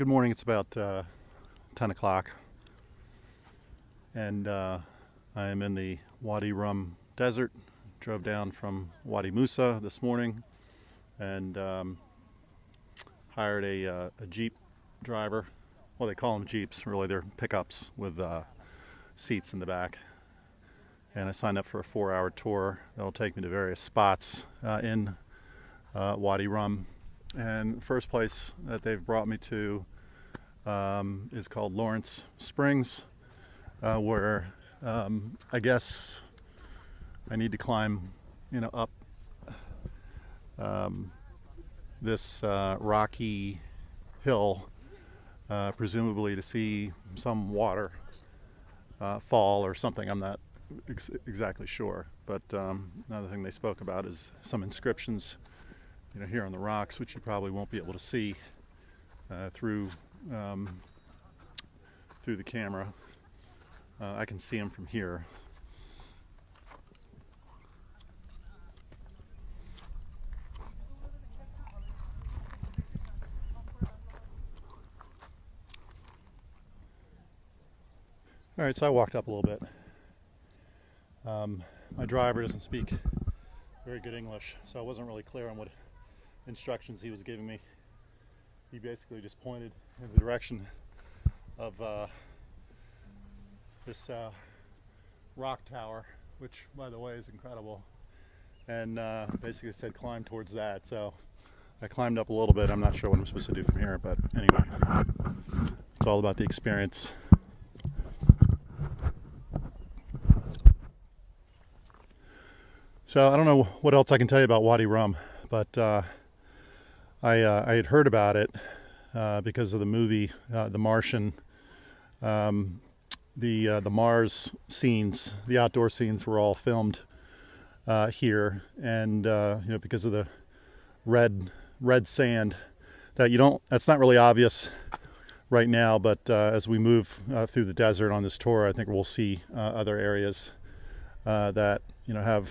morning. It's about 10 o'clock, and I am in the Wadi Rum desert. Drove down from Wadi Musa this morning and hired a Jeep driver. Well, they call them Jeeps. Really, they're pickups with seats in the back. And I signed up for a 4-hour tour that'll take me to various spots in Wadi Rum. And the first place that they've brought me to is called Lawrence Springs, where I guess I need to climb, up this rocky hill, presumably to see some water fall or something. I'm not exactly sure, but another thing they spoke about is some inscriptions, here on the rocks, which you probably won't be able to see through the camera. I can see them from here. All right, so I walked up a little bit. My driver doesn't speak very good English, so I wasn't really clear on what instructions he was giving me. He basically just pointed in the direction of this rock tower, which, by the way, is incredible, and basically said climb towards that. So I climbed up a little bit. I'm not sure what I'm supposed to do from here, but anyway, it's all about the experience. So I don't know what else I can tell you about Wadi Rum, but I had heard about it because of the movie The Martian. The Mars scenes, the outdoor scenes, were all filmed here, and because of the red sand that's not really obvious right now, but as we move through the desert on this tour, I think we'll see other areas that have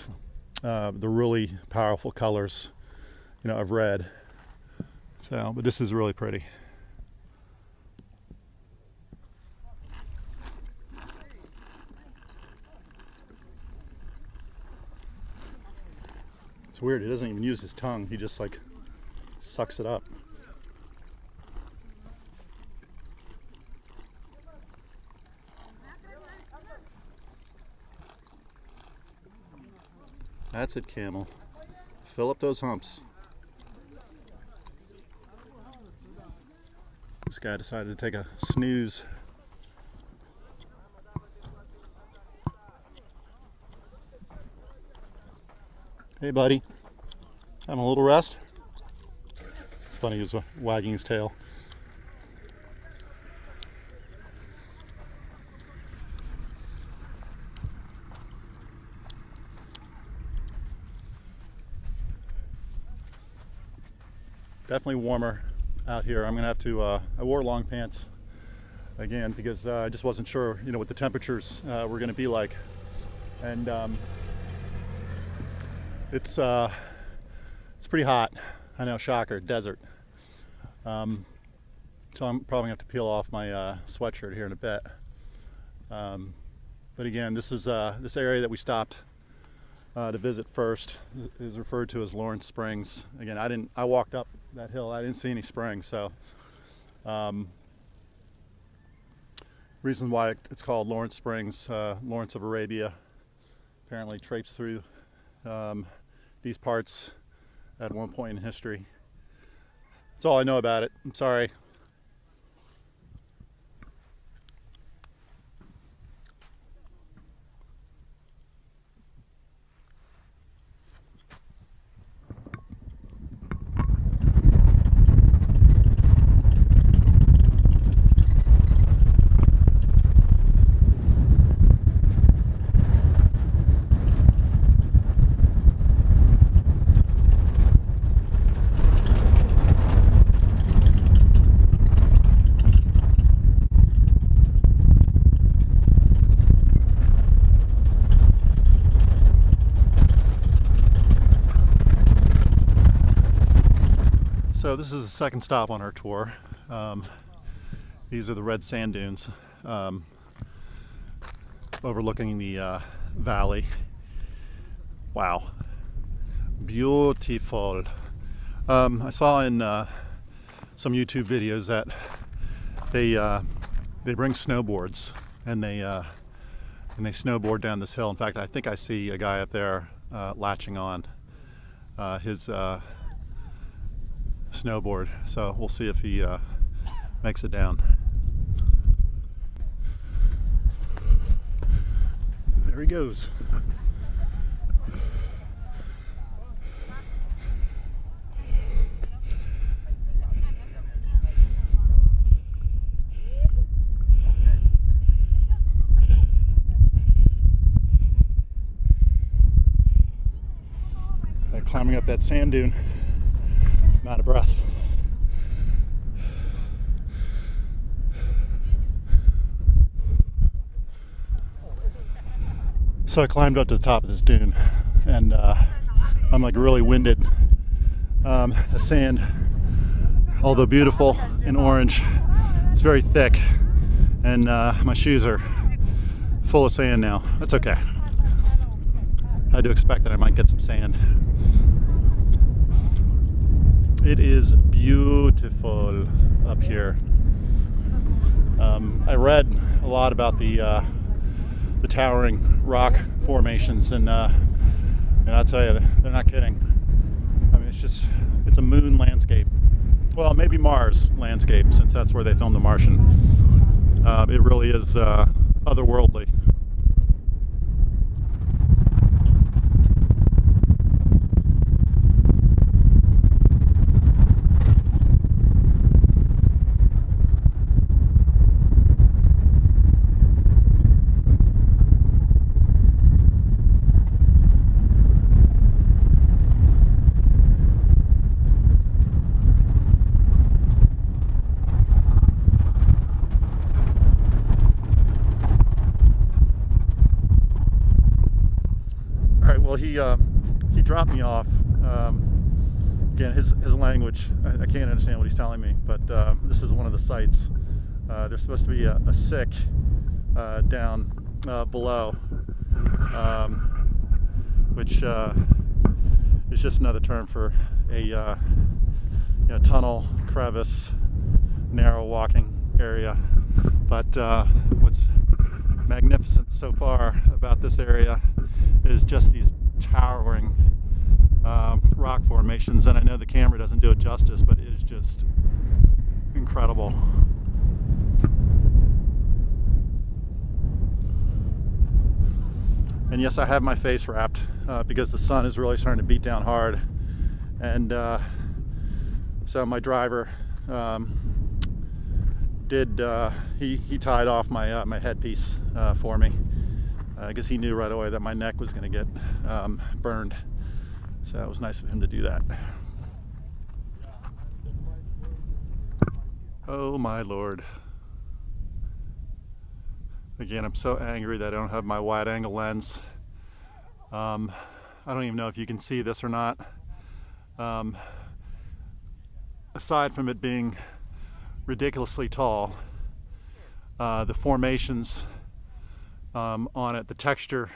the really powerful colors of red. So, but this is really pretty. It's weird, he doesn't even use his tongue, he just sucks it up. That's it, camel. Fill up those humps. This guy decided to take a snooze. Hey, buddy. Having a little rest? It's funny, he was wagging his tail. Definitely warmer out here. I'm gonna have to, I wore long pants again because I just wasn't sure, what the temperatures were gonna be like. And it's pretty hot. I know, shocker, desert. So I'm probably gonna have to peel off my sweatshirt here in a bit. But again, this is this area that we stopped to visit first is referred to as Lawrence Springs. Again, I walked up that hill. I didn't see any springs, so reason why it's called Lawrence Springs, Lawrence of Arabia apparently traipsed through these parts at one point in history. That's all I know about it. I'm sorry. So this is the second stop on our tour. These are the red sand dunes overlooking the valley. Wow, beautiful. I saw in some YouTube videos that they bring snowboards and they snowboard down this hill. In fact, I think I see a guy up there latching on his snowboard. So we'll see if he makes it down. There he goes. Climbing up that sand dune, I'm out of breath. So I climbed up to the top of this dune, and I'm like really winded. The sand, although beautiful and orange, it's very thick, and my shoes are full of sand now. That's okay. I had to expect that I might get some sand. It is beautiful up here. I read a lot about the towering rock formations, and I'll tell you, they're not kidding. I mean, it's a moon landscape. Well, maybe Mars landscape, since that's where they filmed The Martian. It really is otherworldly. Well, he dropped me off. Again, his language, I can't understand what he's telling me, but this is one of the sites. There's supposed to be a sick down below, which is just another term for a tunnel, crevice, narrow walking area. But what's magnificent so far about this area is just these towering rock formations, and I know the camera doesn't do it justice, but it is just incredible. And yes, I have my face wrapped because the sun is really starting to beat down hard, and so my driver he tied off my headpiece for me. I guess he knew right away that my neck was going to get burned, so it was nice of him to do that. Oh my Lord. Again, I'm so angry that I don't have my wide angle lens. I don't even know if you can see this or not. Aside from it being ridiculously tall, the formations on it, the texture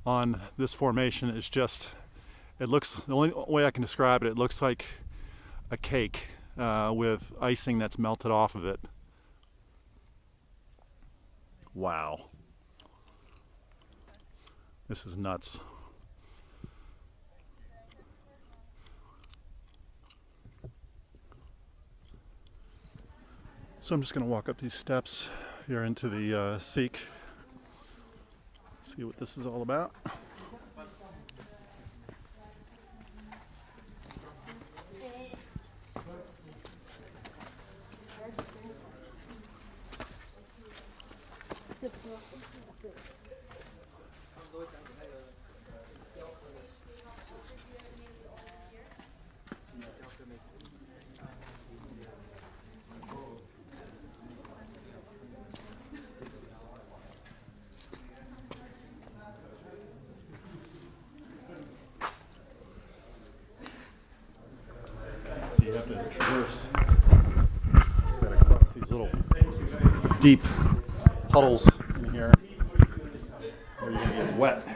on this formation is just, it looks, the only way I can describe it, it looks like a cake with icing that's melted off of it. Wow. This is nuts. So I'm just going to walk up these steps here into the Seek. See what this is all about. So you have to traverse, gotta cross these little deep puddles in here where you're going to get wet.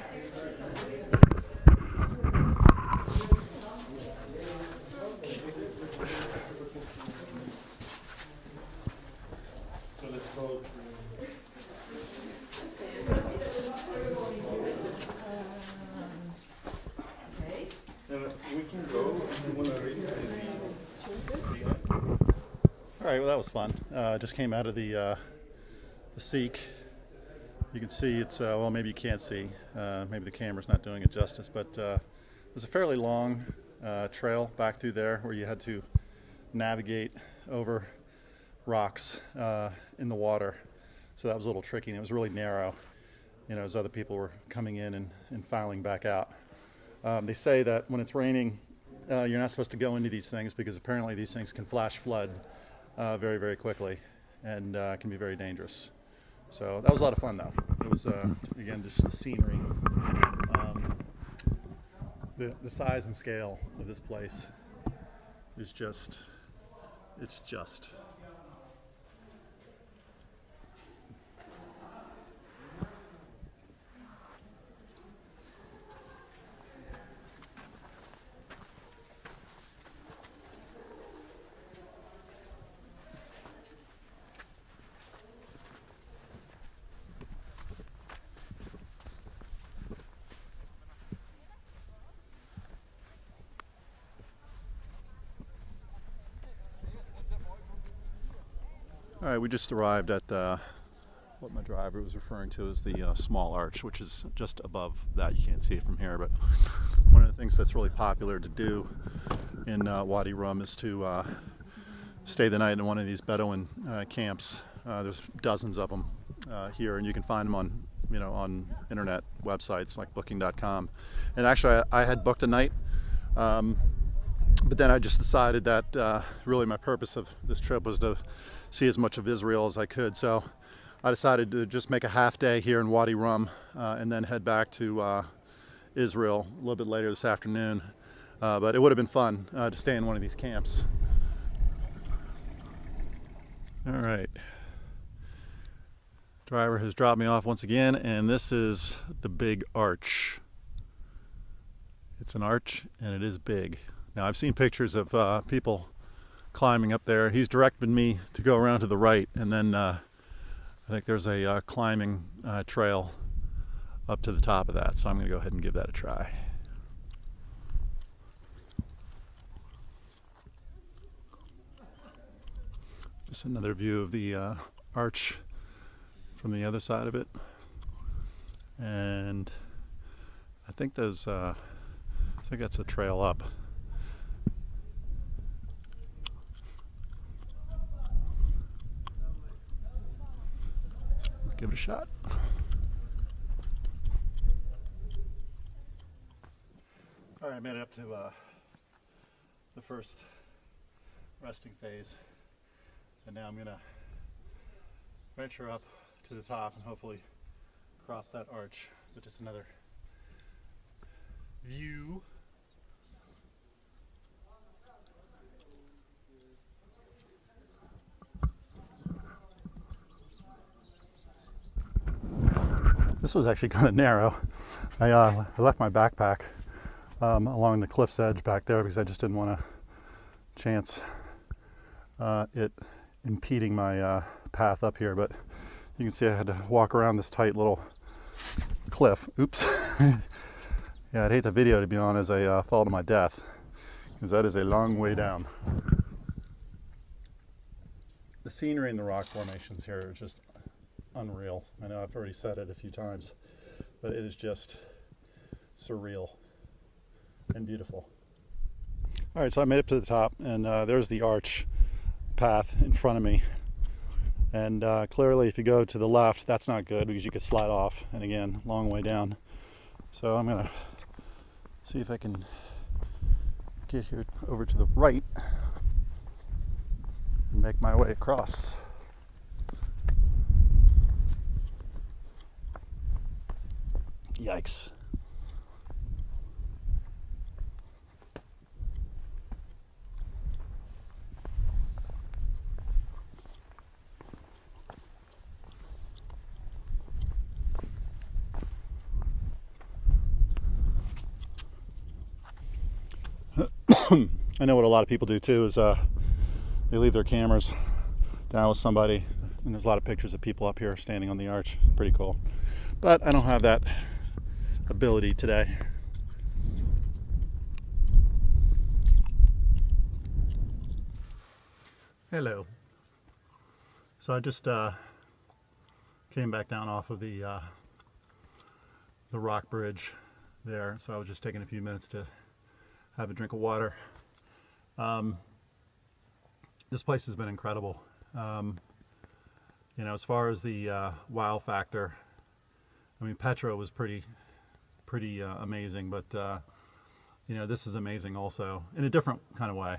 We can go and want to raise the All right, well that was fun. Just came out of the Seek. You can see it's, well maybe you can't see, maybe the camera's not doing it justice, but it was a fairly long trail back through there where you had to navigate over rocks in the water. So that was a little tricky, and it was really narrow, you know, as other people were coming in and filing back out. They say that when it's raining, you're not supposed to go into these things because apparently these things can flash flood very, very quickly and can be very dangerous. So that was a lot of fun though. It was, again, just the scenery. The size and scale of this place is just, it's just. All right, we just arrived at what my driver was referring to as the small arch, which is just above that. You can't see it from here, but one of the things that's really popular to do in Wadi Rum is to stay the night in one of these Bedouin camps. There's dozens of them here, and you can find them on, you know, on internet websites like booking.com. And actually, I had booked a night, but then I just decided that really my purpose of this trip was to see as much of Israel as I could. So I decided to just make a half day here in Wadi Rum and then head back to Israel a little bit later this afternoon. But it would have been fun to stay in one of these camps. All right. Driver has dropped me off once again, and this is the big arch. It's an arch and it is big. Now I've seen pictures of people climbing up there. He's directed me to go around to the right, and then I think there's a climbing trail up to the top of that, so I'm going to go ahead and give that a try. Just another view of the arch from the other side of it, and I think those I think that's a trail up. Give it a shot. All right, I made it up to the first resting phase, and now I'm gonna venture up to the top and hopefully cross that arch. But just another view. This was actually kind of narrow. I left my backpack along the cliff's edge back there because I just didn't want to chance it impeding my path up here. But you can see I had to walk around this tight little cliff. Oops. Yeah, I'd hate the video to be on as I fall to my death, because that is a long way down. The scenery in the rock formations here are just unreal. I know I've already said it a few times, but it is just surreal and beautiful. All right, so I made it to the top, and there's the arch path in front of me. And clearly if you go to the left, that's not good because you could slide off, and again, long way down. So I'm gonna see if I can get here over to the right and make my way across. Yikes. I know what a lot of people do too is they leave their cameras down with somebody, and there's a lot of pictures of people up here standing on the arch. Pretty cool. But I don't have that ability today. Hello. So I just came back down off of the rock bridge there, so I was just taking a few minutes to have a drink of water. This place has been incredible. You know, as far as the wow factor, I mean, Petra was pretty amazing, but you know, this is amazing also in a different kind of way.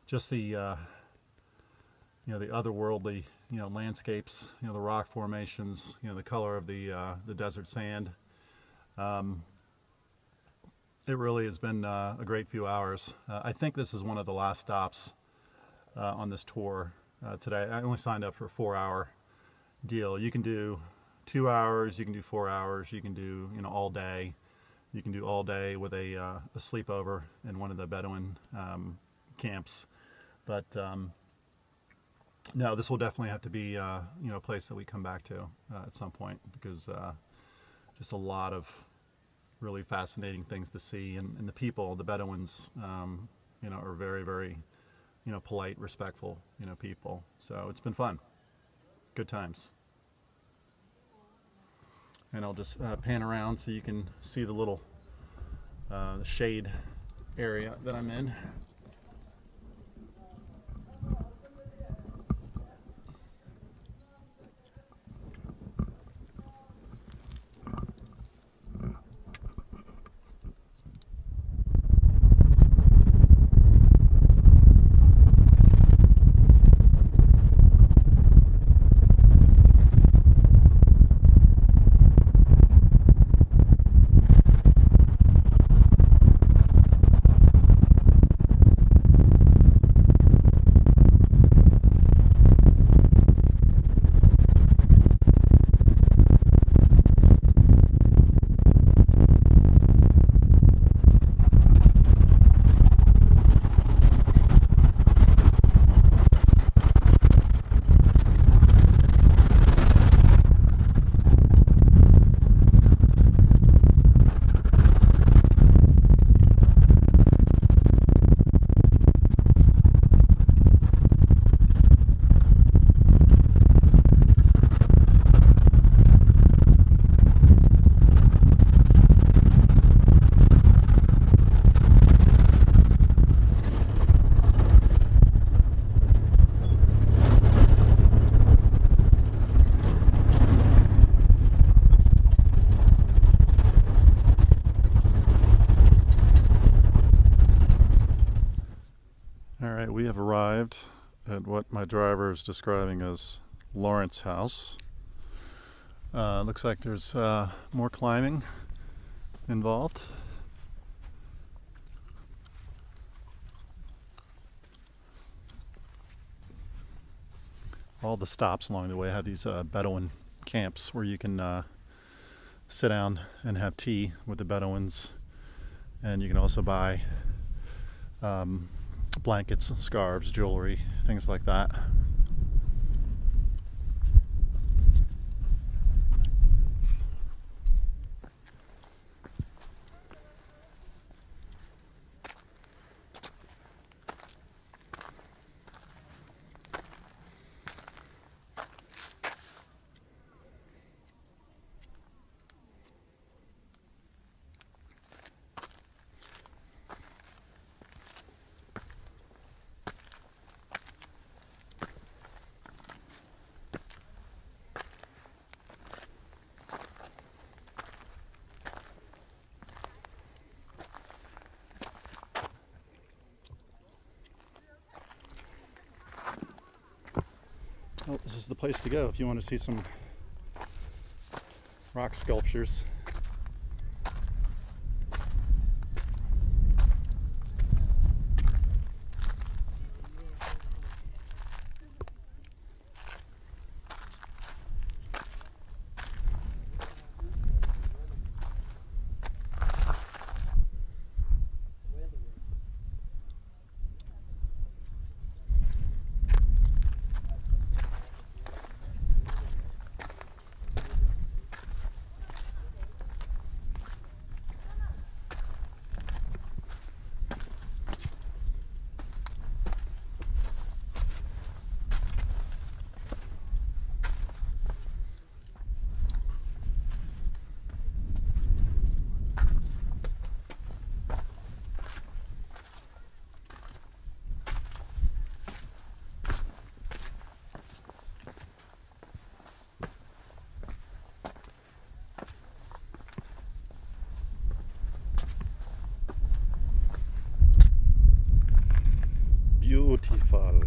Just the you know, the otherworldly, you know, landscapes, you know, the rock formations, you know, the color of the desert sand. It really has been a great few hours. I think this is one of the last stops on this tour today. I only signed up for a 4-hour deal. You can do 2 hours, you can do 4 hours, you can do, you know, all day. You can do all day with a sleepover in one of the Bedouin camps. But no, this will definitely have to be you know, a place that we come back to at some point, because just a lot of really fascinating things to see, and the people, the Bedouins, you know, are very, very, you know, polite, respectful, you know, people. So it's been fun, good times. And I'll just pan around so you can see the little shade area that I'm in. Alright, we have arrived at what my driver is describing as Lawrence House. Looks like there's more climbing involved. All the stops along the way have these Bedouin camps where you can sit down and have tea with the Bedouins, and you can also buy blankets, scarves, jewelry, things like that. Well, this is the place to go if you want to see some rock sculptures. waterfall.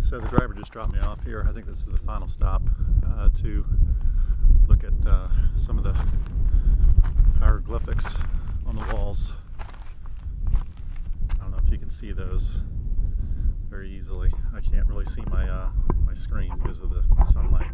So the driver just dropped me off here. I think this is the final stop to look at some of the hieroglyphics on the walls. I don't know if you can see those very easily. I can't really see my screen because of the sunlight.